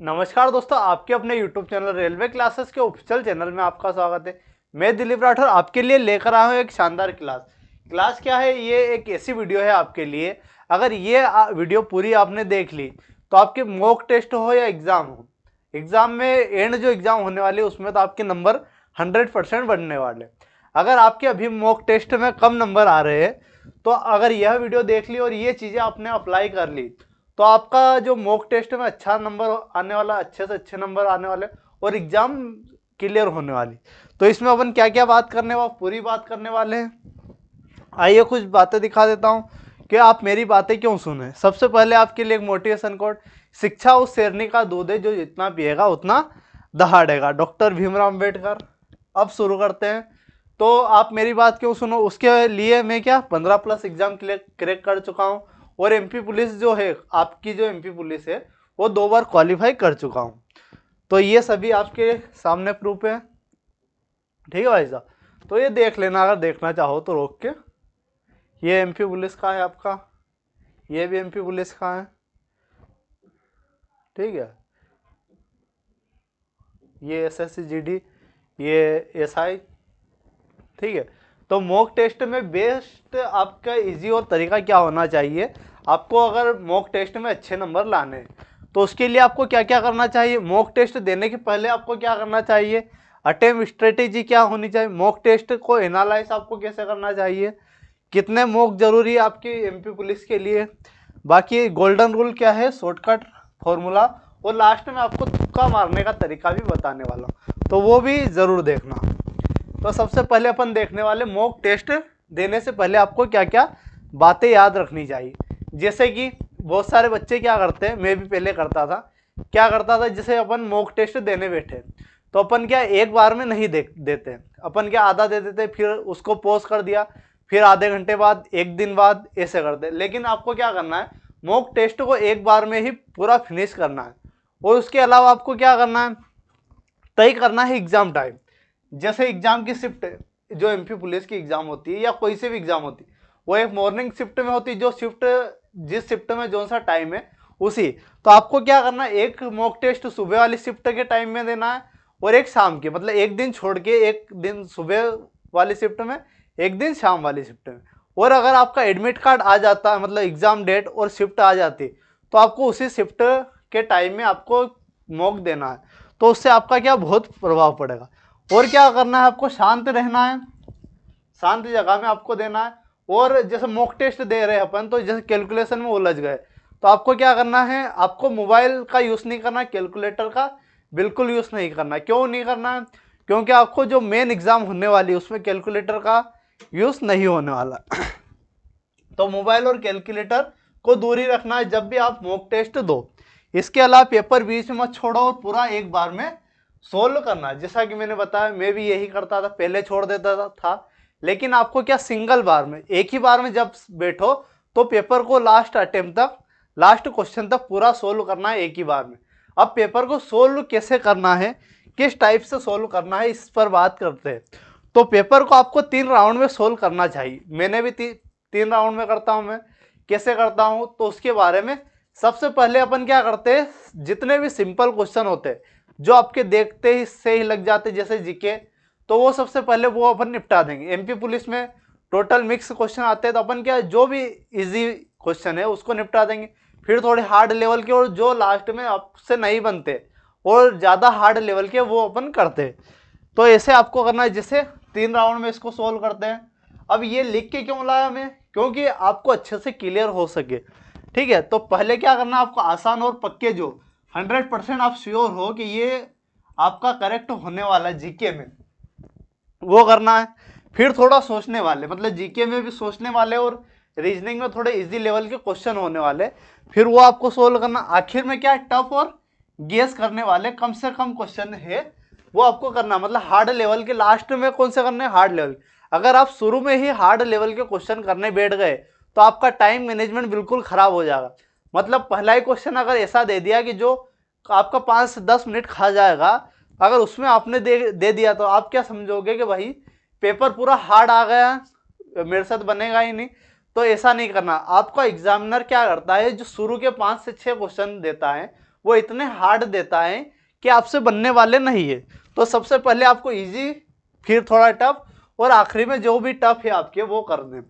नमस्कार दोस्तों, आपके अपने YouTube चैनल रेलवे क्लासेस के ऑफिशियल चैनल में आपका स्वागत है। मैं दिलीप राठौर आपके लिए लेकर आया हूँ एक शानदार क्लास क्या है। ये एक ऐसी वीडियो है आपके लिए, अगर ये वीडियो पूरी आपने देख ली तो आपके मॉक टेस्ट हो या एग्ज़ाम हो, एग्ज़ाम में एंड जो एग्ज़ाम होने वाले उसमें तो आपके नंबर 100% बढ़ने वाले। अगर आपके अभी मॉक टेस्ट में कम नंबर आ रहे हैं तो अगर यह वीडियो देख ली और ये चीज़ें आपने अप्लाई कर ली तो आपका जो मॉक टेस्ट में अच्छा नंबर आने वाला, अच्छे से अच्छे नंबर आने वाले और एग्जाम क्लियर होने वाली। तो इसमें अपन क्या क्या बात करने वाले, पूरी बात करने वाले हैं। आइए कुछ बातें दिखा देता हूँ कि आप मेरी बातें क्यों सुने। सबसे पहले आपके लिए एक मोटिवेशन कोट, शिक्षा उस शेरनी का दूध है जो जितना पिएगा उतना दहाड़ेगा, डॉक्टर भीमराव अम्बेडकर। अब शुरू करते हैं। तो आप मेरी बात क्यों सुनो, उसके लिए मैं क्या 15+ एग्जाम क्रैक कर चुका हूँ और एमपी पुलिस जो है, आपकी जो एमपी पुलिस है वो 2 बार क्वालिफाई कर चुका हूँ। तो ये सभी आपके सामने प्रूफ है, ठीक है भाई साहब। तो ये देख लेना, अगर देखना चाहो तो रोक के। ये एमपी पुलिस का है आपका, ये भी एमपी पुलिस का है, ठीक है। ये एसएससी जीडी, ये एसआई, ठीक है। तो मॉक टेस्ट में बेस्ट आपका इजी और तरीका क्या होना चाहिए, आपको अगर मॉक टेस्ट में अच्छे नंबर लाने हैं तो उसके लिए आपको क्या क्या करना चाहिए। मॉक टेस्ट देने के पहले आपको क्या करना चाहिए, अटेम्प्ट स्ट्रेटेजी क्या होनी चाहिए, मॉक टेस्ट को एनालाइज आपको कैसे करना चाहिए, कितने मॉक जरूरी है आपकी एमपी पुलिस के लिए, बाकी गोल्डन रूल क्या है, शॉर्टकट फॉर्मूला, और लास्ट में आपको तुक्का मारने का तरीका भी बताने वाला हूँ, तो वो भी ज़रूर देखना। तो सबसे पहले अपन देखने वाले मॉक टेस्ट देने से पहले आपको क्या क्या बातें याद रखनी चाहिए। जैसे कि बहुत सारे बच्चे क्या करते हैं, मैं भी पहले करता था, क्या करता था, जैसे अपन मॉक टेस्ट देने बैठे तो अपन क्या एक बार में नहीं देते, अपन क्या आधा दे देते, फिर उसको पॉज कर दिया, फिर आधे घंटे बाद, एक दिन बाद, ऐसे करते। लेकिन आपको क्या करना है, मॉक टेस्ट को एक बार में ही पूरा फिनिश करना है। और उसके अलावा आपको क्या करना है, तय करना है एग्जाम टाइम। जैसे एग्जाम की शिफ्ट, जो एमपी पुलिस की एग्जाम होती है या कोई से भी एग्जाम होती है, वो एक मॉर्निंग शिफ्ट में होती है, जो शिफ्ट जिस शिफ्ट में जो सा टाइम है उसी। तो आपको क्या करना है, एक मॉक टेस्ट सुबह वाली शिफ्ट के टाइम में देना है और एक शाम के, मतलब एक दिन छोड़ के, एक दिन सुबह वाली शिफ्ट में, एक दिन शाम वाली शिफ्ट में। और अगर आपका एडमिट कार्ड आ जाता है, मतलब एग्जाम डेट और शिफ्ट आ जाती, तो आपको उसी शिफ्ट के टाइम में आपको मॉक देना है। तो उससे आपका क्या बहुत प्रभाव पड़ेगा। और क्या करना है, आपको शांत रहना है, शांत जगह में आपको देना है। और जैसे मॉक टेस्ट दे रहे हैं अपन, तो जैसे कैलकुलेशन में उलझ गए तो आपको क्या करना है, आपको मोबाइल का यूज़ नहीं करना, कैलकुलेटर का बिल्कुल यूज़ नहीं करना। क्यों नहीं करना है, क्योंकि आपको जो मेन एग्जाम होने वाली है उसमें कैलकुलेटर का यूज़ नहीं होने वाला। तो मोबाइल और कैलकुलेटर को दूरी रखना है जब भी आप मॉक टेस्ट दो। इसके अलावा पेपर बीच में मत छोड़ो और पूरा एक बार में सोल्व करना। जैसा कि मैंने बताया, मैं भी यही करता था, पहले छोड़ देता था। लेकिन आपको क्या सिंगल बार में, एक ही बार में जब बैठो तो पेपर को लास्ट अटेम्प्ट तक, लास्ट क्वेश्चन तक पूरा सोल्व करना है एक ही बार में। अब पेपर को सोल्व कैसे करना है, किस टाइप से सोल्व करना है, इस पर बात करते हैं। तो पेपर को आपको 3 राउंड में सोल्व करना चाहिए। मैंने भी 3 राउंड में करता हूँ। मैं कैसे करता हूँ तो उसके बारे में, सबसे पहले अपन क्या करते हैं, जितने भी सिंपल क्वेश्चन होते हैं जो आपके देखते ही से ही लग जाते, जैसे जीके, तो वो सबसे पहले वो अपन निपटा देंगे। एमपी पुलिस में टोटल मिक्स क्वेश्चन आते हैं, तो अपन क्या जो भी इजी क्वेश्चन है उसको निपटा देंगे। फिर थोड़े हार्ड लेवल के, और जो लास्ट में आपसे नहीं बनते और ज़्यादा हार्ड लेवल के, वो अपन करते हैं। तो ऐसे आपको करना है, जैसे 3 राउंड में इसको सोल्व करते हैं। अब ये लिख के क्यों लाया मैं, क्योंकि आपको अच्छे से क्लियर हो सके, ठीक है। तो पहले क्या करना, आपको आसान और पक्के, जो 100% आप श्योर हो कि ये आपका करेक्ट होने वाला है जीके में, वो करना है। फिर थोड़ा सोचने वाले, मतलब जीके में भी सोचने वाले और रीजनिंग में थोड़े इजी लेवल के क्वेश्चन होने वाले, फिर वो आपको सोल्व करना। आखिर में क्या, टफ और गेस करने वाले कम से कम क्वेश्चन है, वो आपको करना। मतलब हार्ड लेवल के लास्ट में कौन से करने, हार्ड लेवल। अगर आप शुरू में ही हार्ड लेवल के क्वेश्चन करने बैठ गए तो आपका टाइम मैनेजमेंट बिल्कुल खराब हो जाएगा। मतलब पहला ही क्वेश्चन अगर ऐसा दे दिया कि जो आपका 5 से 10 मिनट खा जाएगा, अगर उसमें आपने दे दिया तो आप क्या समझोगे कि भाई पेपर पूरा हार्ड आ गया, मेरे साथ बनेगा ही नहीं। तो ऐसा नहीं करना। आपका एग्जामिनर क्या करता है, जो शुरू के 5 से 6 क्वेश्चन देता है वो इतने हार्ड देता है कि आपसे बनने वाले नहीं है। तो सबसे पहले आपको इजी, फिर थोड़ा टफ, और आखिरी में जो भी टफ है आपके वो कर दें।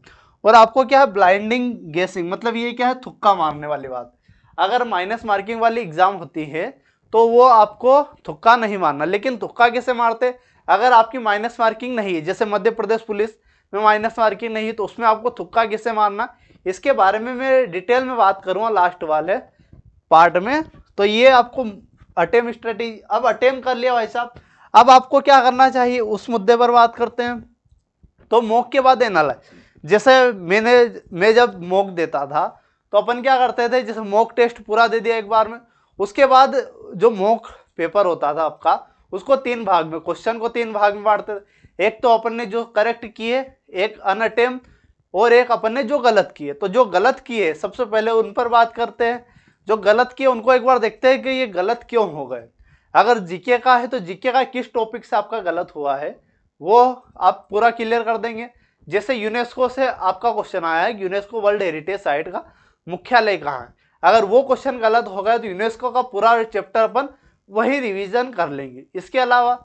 और आपको क्या है, ब्लाइंडिंग गेसिंग, मतलब ये क्या है, तुक्का मारने वाली बात। अगर माइनस मार्किंग वाली एग्जाम होती है तो वो आपको तुक्का नहीं मारना। लेकिन तुक्का कैसे मारते, अगर आपकी माइनस मार्किंग नहीं है, जैसे मध्य प्रदेश पुलिस में माइनस मार्किंग नहीं है, तो उसमें आपको तुक्का कैसे मारना, इसके बारे में मैं डिटेल में बात करूँगा लास्ट वाले पार्ट में। तो ये आपको अटेम्प्ट स्ट्रेटेजी, अब अटेम्प्ट कर लिया भाई साहब, अब आपको क्या करना चाहिए उस मुद्दे पर बात करते हैं। तो मॉक के बाद एनालाइज, जैसे मैं जब मॉक देता था तो अपन क्या करते थे, जैसे मॉक टेस्ट पूरा दे दिया एक बार में, उसके बाद जो मॉक पेपर होता था आपका, उसको 3 भाग में, क्वेश्चन को 3 भाग में बांटते थे। एक तो अपन ने जो करेक्ट किए, एक अनअटेम्प्ट, और एक अपन ने जो गलत किए। तो जो गलत किए सबसे पहले उन पर बात करते हैं। जो गलत किए उनको एक बार देखते हैं कि ये गलत क्यों हो गए। अगर जीके का है तो जीके का किस टॉपिक से आपका गलत हुआ है वो आप पूरा क्लियर कर देंगे। जैसे यूनेस्को से आपका क्वेश्चन आया है, यूनेस्को वर्ल्ड हेरिटेज साइट का मुख्यालय कहाँ है, अगर वो क्वेश्चन गलत हो गया तो यूनेस्को का पूरा चैप्टर अपन वही रिवीजन कर लेंगे। इसके अलावा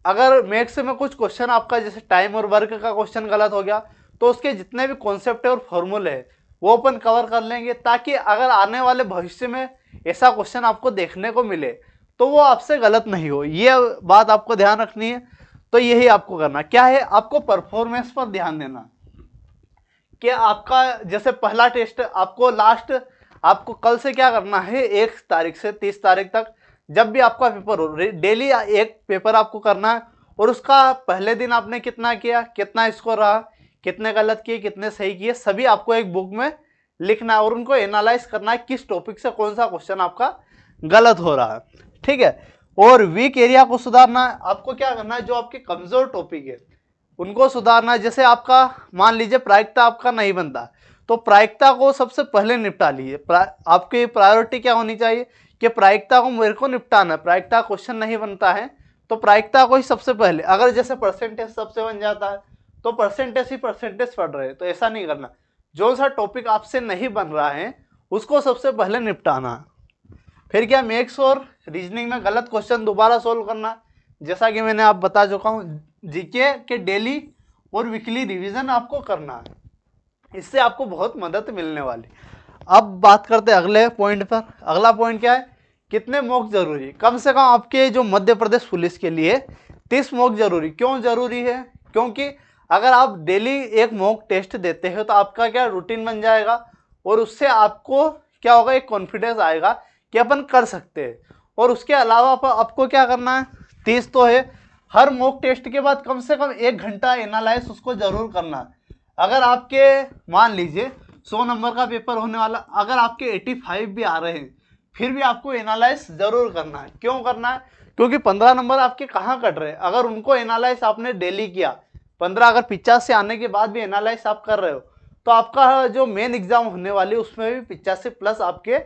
अगर मैथ्स में कुछ क्वेश्चन आपका जैसे टाइम और वर्क का क्वेश्चन गलत हो गया तो उसके जितने भी कॉन्सेप्ट है और फॉर्मूले है वो अपन कवर कर लेंगे, ताकि अगर आने वाले भविष्य में ऐसा क्वेश्चन आपको देखने को मिले तो वो आपसे गलत नहीं हो। ये बात आपको ध्यान रखनी है। तो यही आपको करना क्या है, आपको परफॉर्मेंस पर ध्यान देना कि आपका जैसे पहला टेस्ट आपको लास्ट, आपको कल से क्या करना है, 1 तारीख से 30 तारीख तक जब भी आपका पेपर हो, डेली एक पेपर आपको करना है। और उसका पहले दिन आपने कितना किया, कितना स्कोर रहा, कितने गलत किए, कितने सही किए, सभी आपको एक बुक में लिखना है और उनको एनालाइज करना है किस टॉपिक से कौन सा क्वेश्चन आपका गलत हो रहा है। ठीक है। और वीक एरिया को सुधारना है। आपको क्या करना है, जो आपके कमजोर टॉपिक है उनको सुधारना है। जैसे आपका मान लीजिए प्रायिकता आपका नहीं बनता, तो प्रायिकता को सबसे पहले निपटा लीजिए। आपकी प्रायोरिटी क्या होनी चाहिए कि प्रायिकता को मेरे को निपटाना है। प्रायिकता क्वेश्चन नहीं बनता है तो प्रायिकता को ही सबसे पहले, अगर जैसे परसेंटेज सबसे बन जाता है तो परसेंटेज ही परसेंटेज पढ़ रहे हैं, तो ऐसा नहीं करना। जो सा टॉपिक आपसे नहीं बन रहा है उसको सबसे पहले निपटाना है। फिर क्या, मैथ्स और रीजनिंग में गलत क्वेश्चन दोबारा सोल्व करना, जैसा कि मैंने आप बता चुका हूँ। जीके के डेली और वीकली रिवीजन आपको करना है, इससे आपको बहुत मदद मिलने वाली। अब बात करते हैं अगले पॉइंट पर। अगला पॉइंट क्या है, कितने मॉक जरूरी। कम से कम आपके जो मध्य प्रदेश पुलिस के लिए 30 मॉक जरूरी। क्यों जरूरी है, क्योंकि अगर आप डेली एक मॉक टेस्ट देते हो तो आपका क्या रूटीन बन जाएगा और उससे आपको क्या होगा, एक कॉन्फिडेंस आएगा कि अपन कर सकते हैं। और उसके अलावा आपको क्या करना है, 30 तो है, हर मॉक टेस्ट के बाद कम से कम 1 घंटा एनालाइज उसको जरूर करना है। अगर आपके मान लीजिए 100 नंबर का पेपर होने वाला, अगर आपके 85 भी आ रहे हैं फिर भी आपको एनालाइज जरूर करना है। क्यों करना है, क्योंकि 15 नंबर आपके कहाँ कट रहे हैं। अगर उनको एनालाइज आपने डेली किया, 15 अगर 50 से आने के बाद भी एनालाइज आप कर रहे हो तो आपका जो मेन एग्जाम होने वाली है उसमें भी 85 प्लस आपके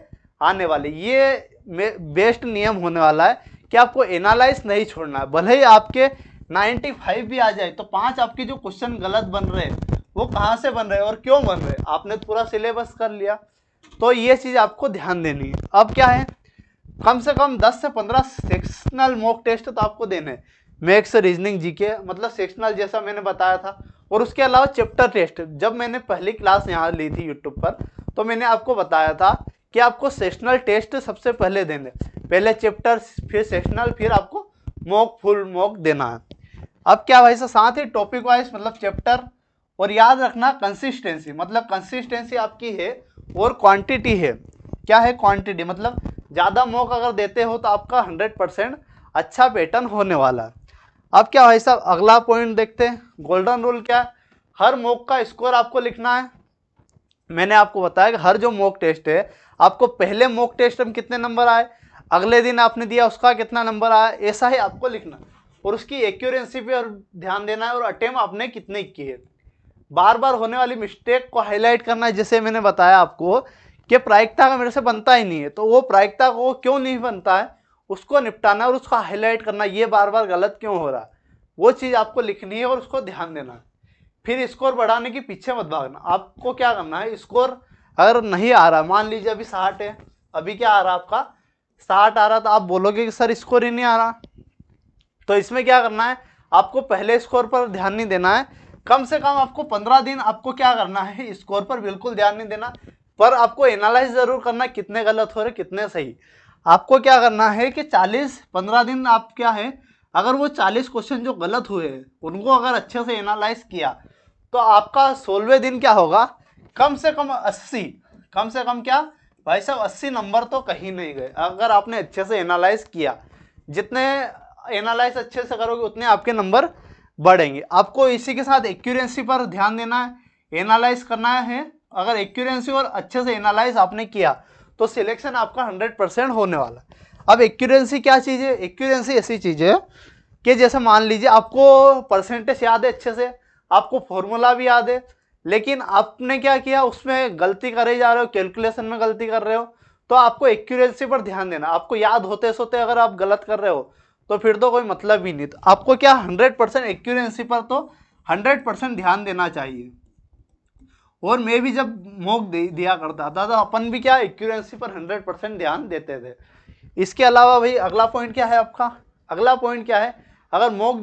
आने वाले। ये बेस्ट नियम होने वाला है कि आपको एनालाइज नहीं छोड़ना है। भले ही आपके 95 भी आ जाए तो 5 आपके जो क्वेश्चन गलत बन रहे हैं वो कहाँ से बन रहे हैं और क्यों बन रहे हैं, आपने पूरा सिलेबस कर लिया। तो ये चीज़ आपको ध्यान देनी है। अब क्या है, कम से कम 10 से 15 सेक्शनल मॉक टेस्ट तो आपको देने, मैथ्स रीजनिंग जीके, मतलब सेक्शनल जैसा मैंने बताया था। और उसके अलावा चैप्टर टेस्ट, जब मैंने पहली क्लास यहाँ ली थी यूट्यूब पर तो मैंने आपको बताया था कि आपको सेक्शनल टेस्ट सबसे पहले देने, पहले चैप्टर फिर सेक्शनल फिर आपको मॉक फुल मॉक देना है। अब क्या भाई साथ ही टॉपिक वाइज मतलब चैप्टर, और याद रखना कंसिस्टेंसी, मतलब कंसिस्टेंसी आपकी है और क्वांटिटी है। क्या है क्वांटिटी, मतलब ज़्यादा मॉक अगर देते हो तो आपका 100% अच्छा पैटर्न होने वाला है। अब क्या भाई साहब अगला पॉइंट देखते हैं, गोल्डन रूल क्या है, हर मॉक का स्कोर आपको लिखना है। मैंने आपको बताया कि हर जो मॉक टेस्ट है आपको पहले मॉक टेस्ट में कितने नंबर आए, अगले दिन आपने दिया उसका कितना नंबर आया, ऐसा ही आपको लिखना और उसकी एक्यूरेंसी पे और ध्यान देना है और अटेम्प्ट आपने कितने किए। बार बार होने वाली मिस्टेक को हाईलाइट करना है। जैसे मैंने बताया आपको कि प्रायिकता का मेरे से बनता ही नहीं है, तो वो प्रायिकता को क्यों नहीं बनता है उसको निपटाना और उसको हाईलाइट करना, ये बार बार गलत क्यों हो रहा, वो चीज़ आपको लिखनी है और उसको ध्यान देना है। फिर स्कोर बढ़ाने के पीछे मत भागना। आपको क्या करना है, स्कोर अगर नहीं आ रहा, मान लीजिए अभी 60 है, अभी क्या आ रहा है आपका 60 आ रहा तो आप बोलोगे कि सर स्कोर ही नहीं आ रहा। तो इसमें क्या करना है, आपको पहले स्कोर पर ध्यान नहीं देना है, कम से कम आपको 15 दिन आपको क्या करना है, स्कोर पर बिल्कुल ध्यान नहीं देना, पर आपको एनालाइज जरूर करना कितने गलत हो रहे कितने सही। आपको क्या करना है कि 15 दिन आप क्या है, अगर वो 40 क्वेश्चन जो गलत हुए हैं उनको अगर अच्छे से एनालाइज किया तो आपका 16वें दिन क्या होगा, कम से कम 80, कम से कम क्या भाई साहब 80 नंबर तो कहीं नहीं गए, अगर आपने अच्छे से एनालाइज किया। जितने एनालाइज अच्छे से करोगे उतने आपके नंबर बढ़ेंगे। आपको इसी के साथ एक्यूरेंसी पर ध्यान देना है, एनालाइज करना है। अगर एक्यूरेंसी और अच्छे से एनालाइज आपने किया तो सिलेक्शन आपका 100% होने वाला है। अब एक्यूरेंसी क्या चीज़ है, एक्यूरेंसी ऐसी चीज़ है कि जैसे मान लीजिए आपको परसेंटेज याद है अच्छे से, आपको फॉर्मूला भी याद है, लेकिन आपने क्या किया उसमें गलती करे जा रहे हो, कैलकुलेशन में गलती कर रहे हो, तो आपको एक्यूरेंसी पर ध्यान देना। आपको याद होते सोते अगर आप गलत कर रहे हो तो फिर तो कोई मतलब ही नहीं। तो आपको क्या 100% एक्यूरेंसी पर तो 100% ध्यान देना चाहिए। और मैं भी जब मॉक दिया करता था तो अपन भी क्या एक्यूरेंसी पर 100% ध्यान देते थे। इसके अलावा भाई अगला पॉइंट क्या है आपका, अगला पॉइंट क्या है, अगर मॉक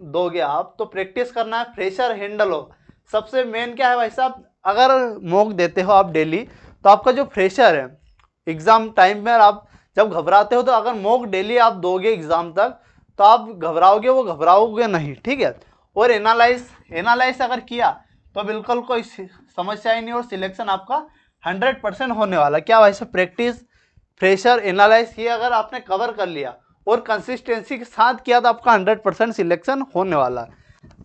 दोगे आप तो प्रैक्टिस करना है, फ्रेशर हैंडल हो। सबसे मेन क्या है भाई साहब, अगर मॉक देते हो आप डेली तो आपका जो फ्रेशर है एग्जाम टाइम में आप जब घबराते हो, तो अगर मॉक डेली आप दोगे एग्जाम तक तो आप घबराओगे, वो घबराओगे नहीं, ठीक है। और एनालाइज अगर किया तो बिल्कुल कोई समस्या ही नहीं, और सिलेक्शन आपका 100% होने वाला। क्या भाई साहब प्रैक्टिस फ्रेशर एनालाइज किया अगर आपने कवर कर लिया और कंसिस्टेंसी के साथ किया तो आपका 100% सिलेक्शन होने वाला है।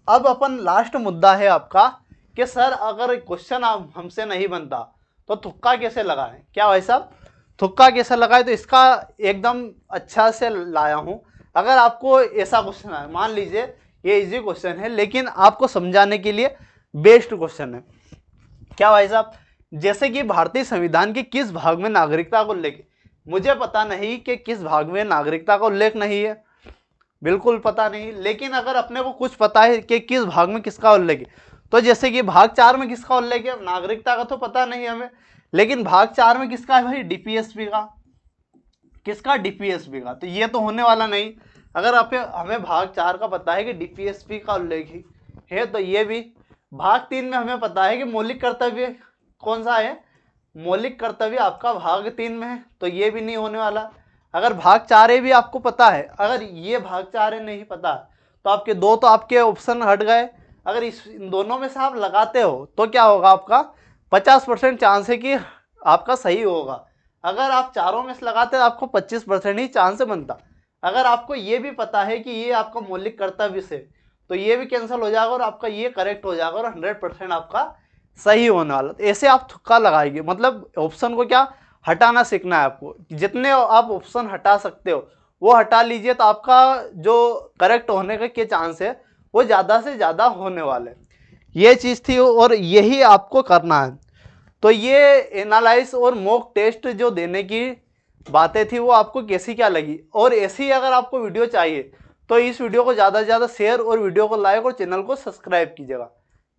अब अपन लास्ट मुद्दा है आपका कि सर अगर क्वेश्चन हमसे नहीं बनता तो तुक्का कैसे लगाएं। क्या भाई साहब तुक्का कैसे लगाए, तो इसका एकदम अच्छा से लाया हूं। अगर आपको ऐसा क्वेश्चन है, मान लीजिए ये इजी क्वेश्चन है लेकिन आपको समझाने के लिए बेस्ट क्वेश्चन है। क्या भाई साहब, जैसे कि भारतीय संविधान के किस भाग में नागरिकता को उल्लेख, मुझे पता नहीं कि किस भाग में नागरिकता का उल्लेख नहीं है, बिल्कुल पता नहीं, लेकिन अगर अपने को कुछ पता है कि किस भाग में किसका उल्लेख है, तो जैसे कि भाग 4 में किसका उल्लेख है, नागरिकता का तो पता नहीं हमें, लेकिन भाग 4 में किसका है भाई, डीपीएसपी का, किसका, डीपीएसपी का, तो ये तो होने वाला नहीं। अगर आप हमें भाग 4 का पता है कि डीपीएसपी का उल्लेख है तो ये भी। भाग 3 में हमें पता है कि मौलिक कर्तव्य कौन सा है, मौलिक कर्तव्य आपका भाग 3 में है, तो ये भी नहीं होने वाला। अगर भाग 4 भी आपको पता है, अगर ये भाग 4 नहीं पता तो आपके दो तो आपके ऑप्शन हट गए। अगर इन दोनों में से आप लगाते हो तो क्या होगा, आपका 50% चांस है कि आपका सही होगा। अगर आप चारों में से लगाते तो आपको 25% ही चांस बनता। अगर आपको ये भी पता है कि ये आपका मौलिक कर्तव्य से, तो ये भी कैंसिल हो जाएगा और आपका ये करेक्ट हो जाएगा और 100% आपका सही होने वाला। तो ऐसे आप तुक्का लगाएंगे, मतलब ऑप्शन को क्या हटाना सीखना है आपको। जितने आप ऑप्शन हटा सकते हो वो हटा लीजिए, तो आपका जो करेक्ट होने के चांस है वो ज़्यादा से ज़्यादा होने वाले। ये चीज़ थी और यही आपको करना है। तो ये एनालाइज और मॉक टेस्ट जो देने की बातें थी वो आपको कैसी क्या लगी, और ऐसी अगर आपको वीडियो चाहिए तो इस वीडियो को ज़्यादा से ज़्यादा शेयर और वीडियो को लाइक और चैनल को सब्सक्राइब कीजिएगा।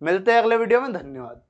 मिलते हैं अगले वीडियो में, धन्यवाद।